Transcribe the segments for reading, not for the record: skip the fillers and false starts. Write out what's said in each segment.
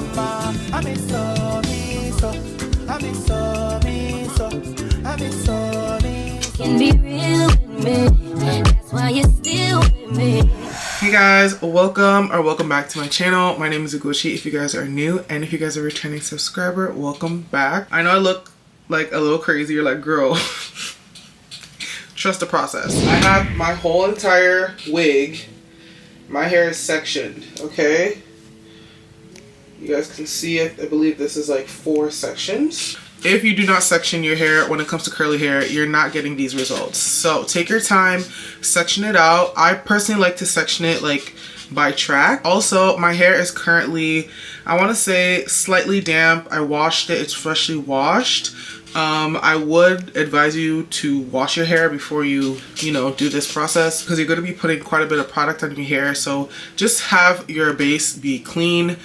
mama, I miss so, me so, I miss so, me so, I miss so, me so. Can be real with me, that's why you're still with me. Hey guys, welcome back to my channel. My name is gglthelabel if you guys are new, and if you guys are a returning subscriber, welcome back. I know I look like a little crazy. You're like, girl, trust the process. I have my whole entire wig. My hair is sectioned, okay? You guys can see it. I believe this is like 4 sections. If you do not section your hair when it comes to curly hair, you're not getting these results. So take your time, section it out. I personally like to section it like by track. Also, my hair is currently, I want to say, slightly damp. I washed it. It's freshly washed. I would advise you to wash your hair before you do this process, because you're going to be putting quite a bit of product on your hair. So just have your base be clean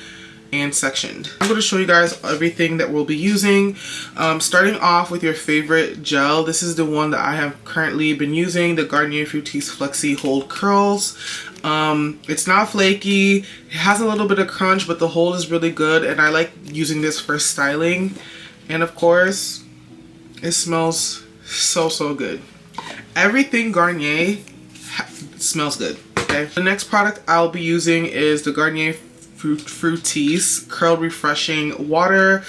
and sectioned. I'm going to show you guys everything that we'll be using, starting off with your favorite gel. This is the one that I have currently been using, the Garnier Fructis Flexi Hold Curls. It's not flaky, it has a little bit of crunch, but the hold is really good, and I like using this for styling. And of course, it smells so good. Everything Garnier smells good, okay? The next product I'll be using is the Garnier Fructis Curl Refreshing Water.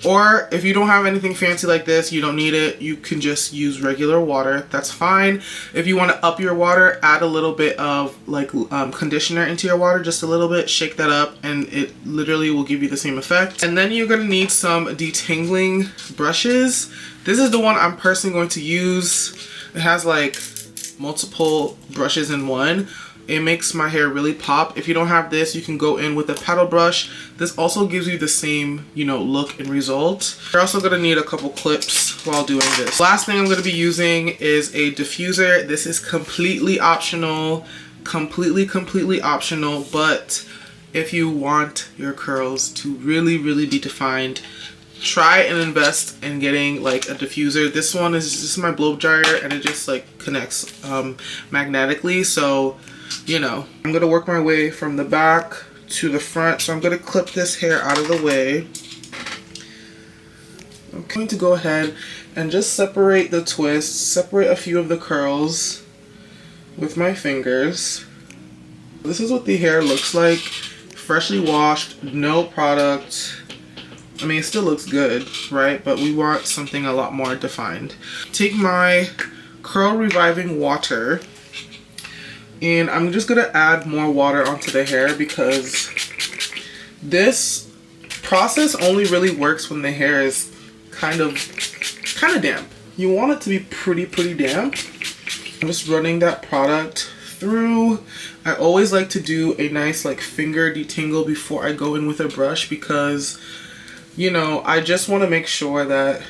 Or if you don't have anything fancy like this, you don't need it, you can just use regular water. That's fine. If you want to up your water, add a little bit of like conditioner into your water, just a little bit, shake that up, and it literally will give you the same effect. And then you're going to need some detangling brushes. This is the one I'm personally going to use. It has like multiple brushes in one. It makes my hair really pop. If you don't have this, you can go in with a paddle brush. This also gives you the same, look and result. You're also going to need a couple clips while doing this. Last thing I'm going to be using is a diffuser. This is completely optional, completely optional, but if you want your curls to really be defined, try and invest in getting like a diffuser. This one is just my blow dryer, and it just like connects magnetically. So I'm gonna work my way from the back to the front. So I'm gonna clip this hair out of the way. I'm going to go ahead and just separate the twists, separate a few of the curls with my fingers. This is what the hair looks like, freshly washed, no product. I mean, it still looks good, right? But we want something a lot more defined. Take my curl reviving water, and I'm just gonna add more water onto the hair, because this process only really works when the hair is kind of damp. You want it to be pretty damp. I'm just running that product through. I always like to do a nice like finger detangle before I go in with a brush, because I just want to make sure that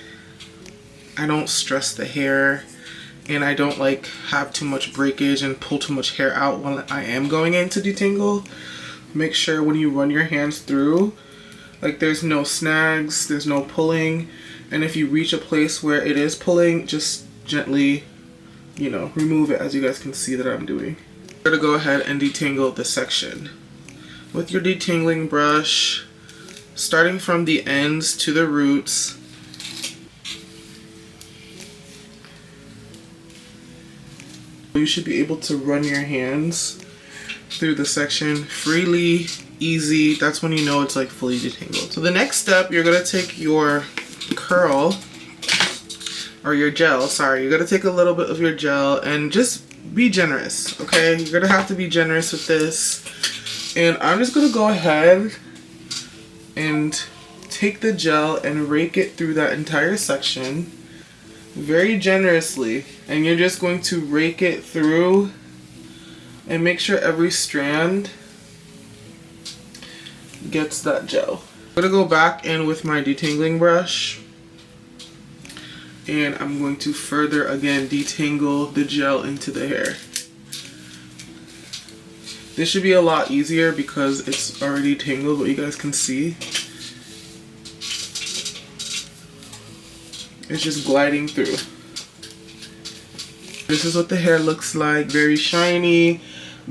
I don't stress the hair and I don't like have too much breakage and pull too much hair out while I am going in to detangle. Make sure when you run your hands through, like there's no snags, there's no pulling, and if you reach a place where it is pulling, just gently, remove it, as you guys can see that I'm doing. I'm gonna go ahead and detangle the section with your detangling brush, starting from the ends to the roots. You should be able to run your hands through the section freely, easy. That's when you know it's like fully detangled. So the next step, you're gonna take your curl, or your gel, sorry. You're gonna take a little bit of your gel and just be generous, okay? You're gonna have to be generous with this. And I'm just gonna go ahead and take the gel and rake it through that entire section very generously, and you're just going to rake it through and make sure every strand gets that gel. I'm gonna go back in with my detangling brush, and I'm going to further again detangle the gel into the hair. This should be a lot easier because it's already tangled, but you guys can see it's just gliding through. This is what the hair looks like, very shiny,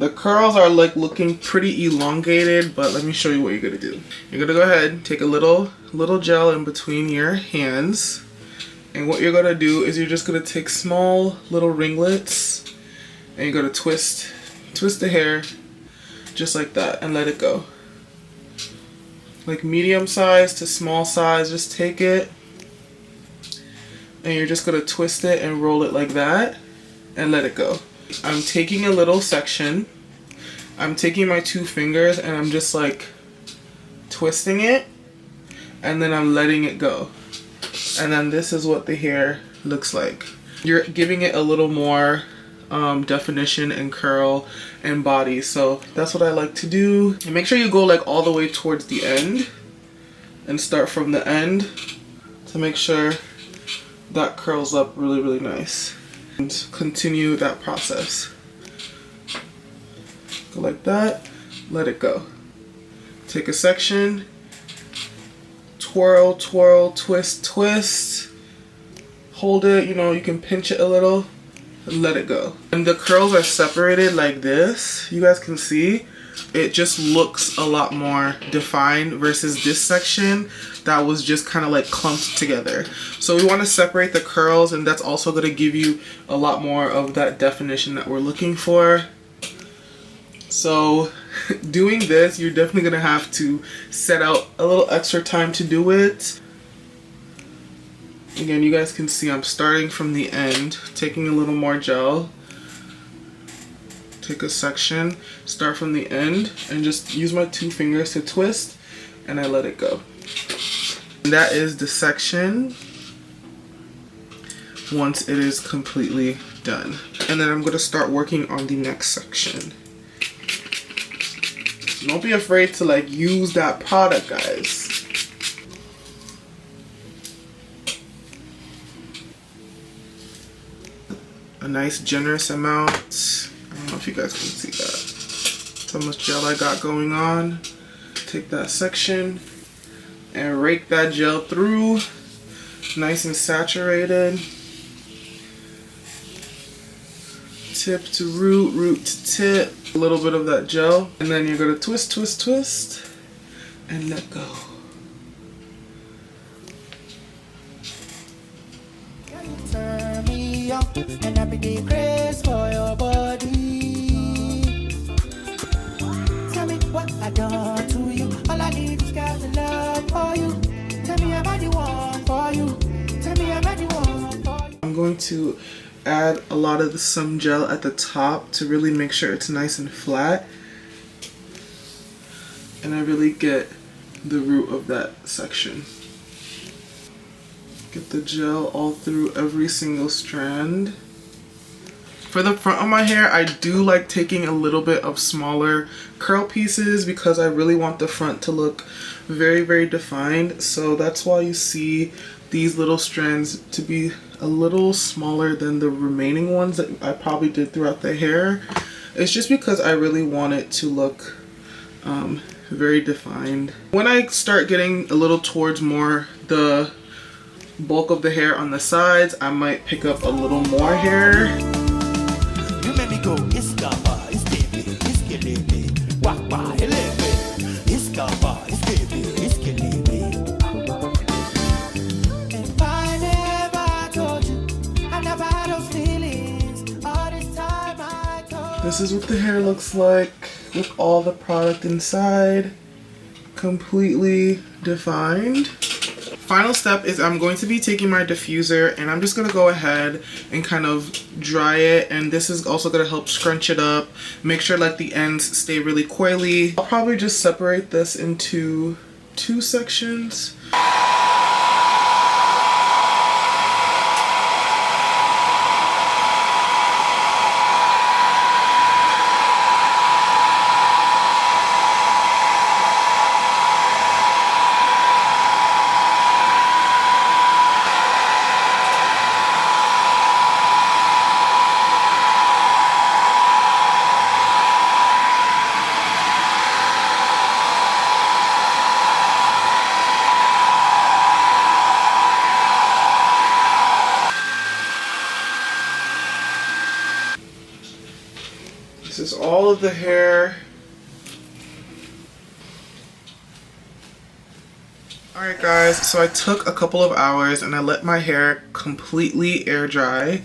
The curls are like looking pretty elongated, but let me show you what you're gonna do. You're gonna go ahead, take a little gel in between your hands. And what you're gonna do is you're just gonna take small little ringlets and you're gonna twist the hair just like that and let it go. Like medium size to small size, just take it and you're just gonna twist it and roll it like that and let it go. I'm taking a little section, I'm taking my 2 fingers and I'm just like twisting it and then I'm letting it go. And then this is what the hair looks like. You're giving it a little more definition and curl and body. So that's what I like to do. And make sure you go like all the way towards the end and start from the end to make sure that curls up really, really nice. And continue that process. Go like that, let it go. Take a section, twirl, twirl, twist, twist. Hold it, you know, you can pinch it a little and let it go. And the curls are separated like this. You guys can see it just looks a lot more defined versus this section that was just kind of like clumped together. So we want to separate the curls, and that's also going to give you a lot more of that definition that we're looking for. So doing this, you're definitely going to have to set out a little extra time to do it. Again, you guys can see I'm starting from the end, taking a little more gel. Take a section, start from the end, and just use my 2 fingers to twist, and I let it go. And that is the section once it is completely done. And then I'm going to start working on the next section. Don't be afraid to like use that product, guys. A nice generous amount. I don't know if you guys can see that. That's how much gel I got going on. Take that section and rake that gel through. Nice and saturated. Tip to root, root to tip. A little bit of that gel. And then you're going to twist, twist, twist. And let go. Turn me on, and every day grace for your body. Tell me what I done to you. All I need is God's love for you. Tell me about the one for you. Tell me about the one for you. I'm going to add a lot of some gel at the top to really make sure it's nice and flat. And I really get the root of that section. Get the gel all through every single strand. For the front of my hair, I do like taking a little bit of smaller curl pieces because I really want the front to look very, very defined. So that's why you see these little strands to be a little smaller than the remaining ones that I probably did throughout the hair. It's just because I really want it to look very defined. When I start getting a little towards more the bulk of the hair on the sides, I might pick up a little more hair. You make me go, it's gaba, it's baby, it's killing wah wah, it's gaba, it's baby, it's killing me. If I never told you, I never had those feelings. All this time I told. This is what the hair looks like with all the product inside, completely defined. Final step is I'm going to be taking my diffuser and I'm just going to go ahead and kind of dry it, and this is also going to help scrunch it up, make sure like the ends stay really coily. I'll probably just separate this into 2 sections. all of the hair. Alright guys, so I took a couple of hours and I let my hair completely air dry.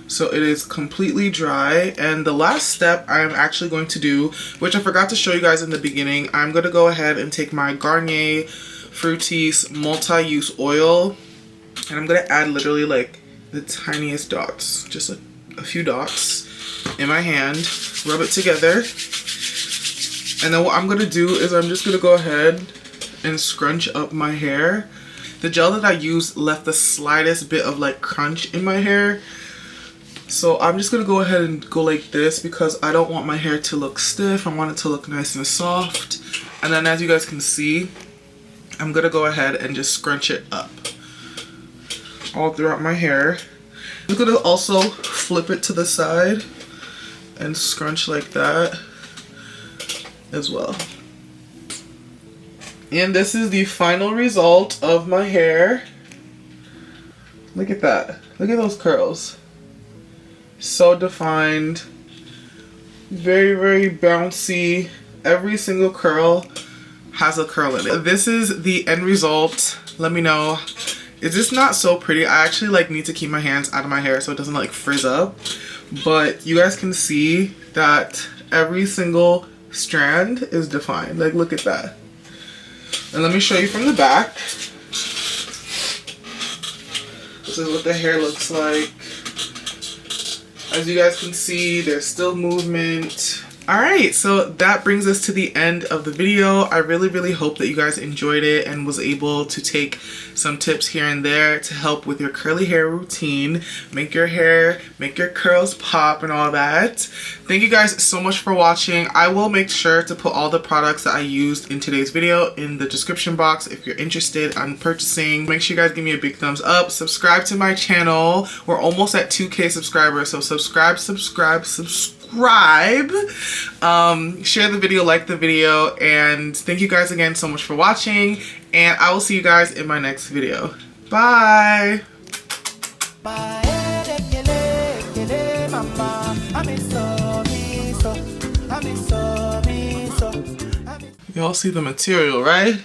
So it is completely dry, and the last step I'm actually going to do, which I forgot to show you guys in the beginning, I'm going to go ahead and take my Garnier Fructis multi-use oil, and I'm going to add literally like the tiniest dots, just a few dots in my hand, rub it together, and then what I'm going to do is I'm just going to go ahead and scrunch up my hair. The gel that I used left the slightest bit of like crunch in my hair. So I'm just going to go ahead and go like this because I don't want my hair to look stiff. I want it to look nice and soft. And then as you guys can see, I'm going to go ahead and just scrunch it up all throughout my hair. I'm going to also flip it to the side and scrunch like that as well. And this is the final result of my hair. Look at that. Look at those curls. So defined, very, very bouncy. Every single curl has a curl in it. This is the end result. Let me know. Is this not so pretty? I actually like need to keep my hands out of my hair so it doesn't like frizz up. But you guys can see that every single strand is defined. Like, look at that. And let me show you from the back. This is what the hair looks like. As you guys can see, there's still movement. Alright, so that brings us to the end of the video. I really hope that you guys enjoyed it and was able to take some tips here and there to help with your curly hair routine, make your curls pop and all that. Thank you guys so much for watching. I will make sure to put all the products that I used in today's video in the description box if you're interested in purchasing. Make sure you guys give me a big thumbs up. Subscribe to my channel. We're almost at 2K subscribers, so subscribe. Share the video, like the video, and thank you guys again so much for watching, and I will see you guys in my next video. Bye! Y'all see the material, right?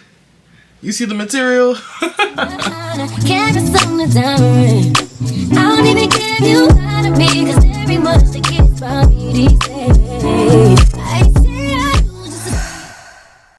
You see the material? I don't even care if you lie to me, 'cause very much the kids about me these days.